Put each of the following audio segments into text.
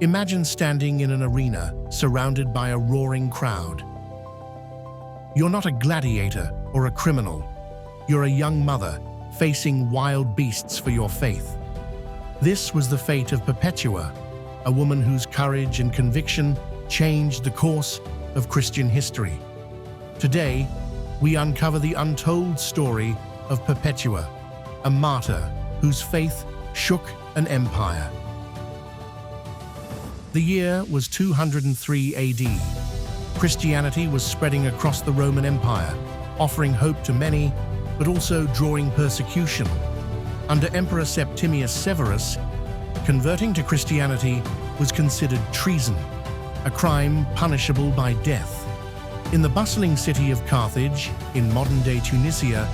Imagine standing in an arena surrounded by a roaring crowd. You're not a gladiator or a criminal. You're a young mother facing wild beasts for your faith. This was the fate of Perpetua, a woman whose courage and conviction changed the course of Christian history. Today, we uncover the untold story of Perpetua, a martyr whose faith shook an empire. The year was 203 AD. Christianity was spreading across the Roman Empire, offering hope to many, but also drawing persecution. Under Emperor Septimius Severus, converting to Christianity was considered treason, a crime punishable by death. In the bustling city of Carthage, in modern-day Tunisia,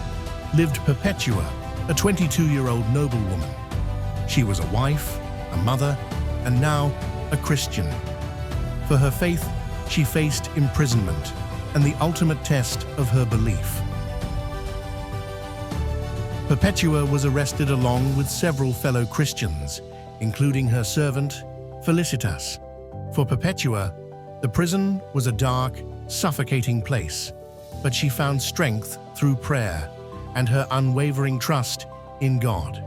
lived Perpetua, a 22-year-old noblewoman. She was a wife, a mother, and now a Christian. For her faith, she faced imprisonment and the ultimate test of her belief. Perpetua was arrested along with several fellow Christians, including her servant, Felicitas. For Perpetua, the prison was a dark, suffocating place, but she found strength through prayer and her unwavering trust in God.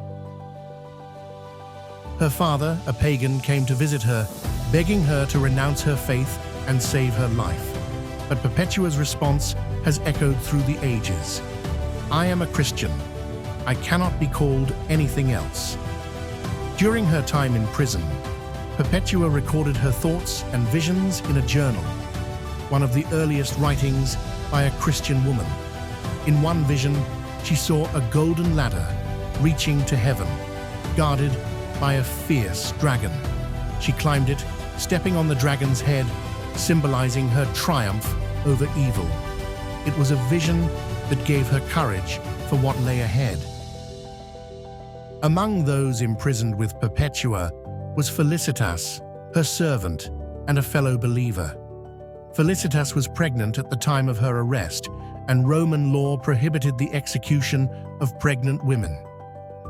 Her father, a pagan, came to visit her, begging her to renounce her faith and save her life. But Perpetua's response has echoed through the ages. "I am a Christian. I cannot be called anything else." During her time in prison, Perpetua recorded her thoughts and visions in a journal, one of the earliest writings by a Christian woman. In one vision, she saw a golden ladder reaching to heaven, guarded by a fierce dragon. She climbed it, stepping on the dragon's head, symbolizing her triumph over evil. It was a vision that gave her courage for what lay ahead. Among those imprisoned with Perpetua was Felicitas, her servant, and a fellow believer. Felicitas was pregnant at the time of her arrest, and Roman law prohibited the execution of pregnant women.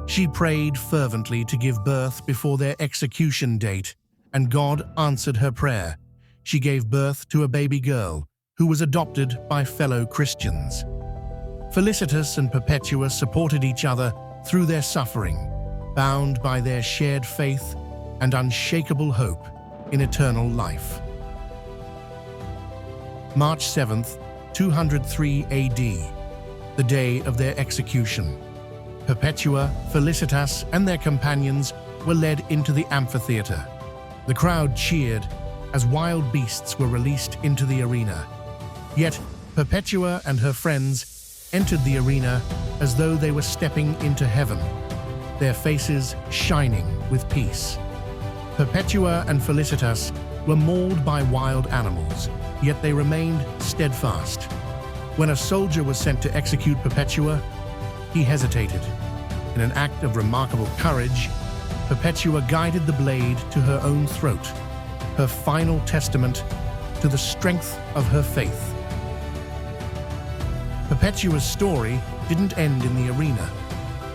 She prayed fervently to give birth before their execution date, and God answered her prayer. She gave birth to a baby girl who was adopted by fellow Christians. Felicitas and Perpetua supported each other through their suffering, bound by their shared faith and unshakable hope in eternal life. March 7th, 203 AD, the day of their execution. Perpetua, Felicitas, and their companions were led into the amphitheater. The crowd cheered as wild beasts were released into the arena. Yet, Perpetua and her friends entered the arena as though they were stepping into heaven, their faces shining with peace. Perpetua and Felicitas were mauled by wild animals, yet they remained steadfast. When a soldier was sent to execute Perpetua, he hesitated. In an act of remarkable courage, Perpetua guided the blade to her own throat, her final testament to the strength of her faith. Perpetua's story didn't end in the arena.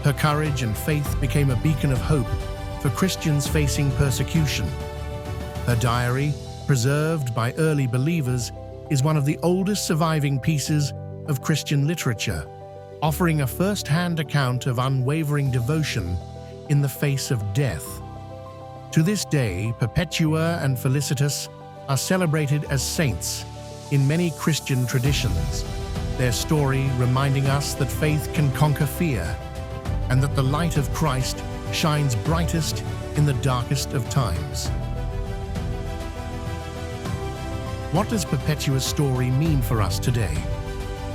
Her courage and faith became a beacon of hope for Christians facing persecution. Her diary, preserved by early believers, is one of the oldest surviving pieces of Christian literature, offering a first-hand account of unwavering devotion in the face of death. To this day, Perpetua and Felicitas are celebrated as saints in many Christian traditions, their story reminding us that faith can conquer fear and that the light of Christ shines brightest in the darkest of times. What does Perpetua's story mean for us today?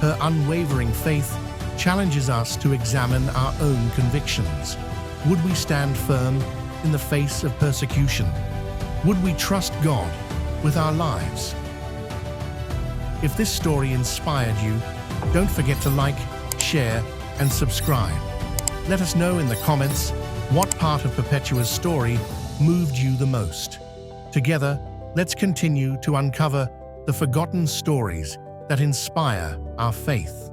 Her unwavering faith challenges us to examine our own convictions. Would we stand firm in the face of persecution? Would we trust God with our lives? If this story inspired you, don't forget to like, share, and subscribe. Let us know in the comments what part of Perpetua's story moved you the most. Together, let's continue to uncover the forgotten stories that inspire our faith.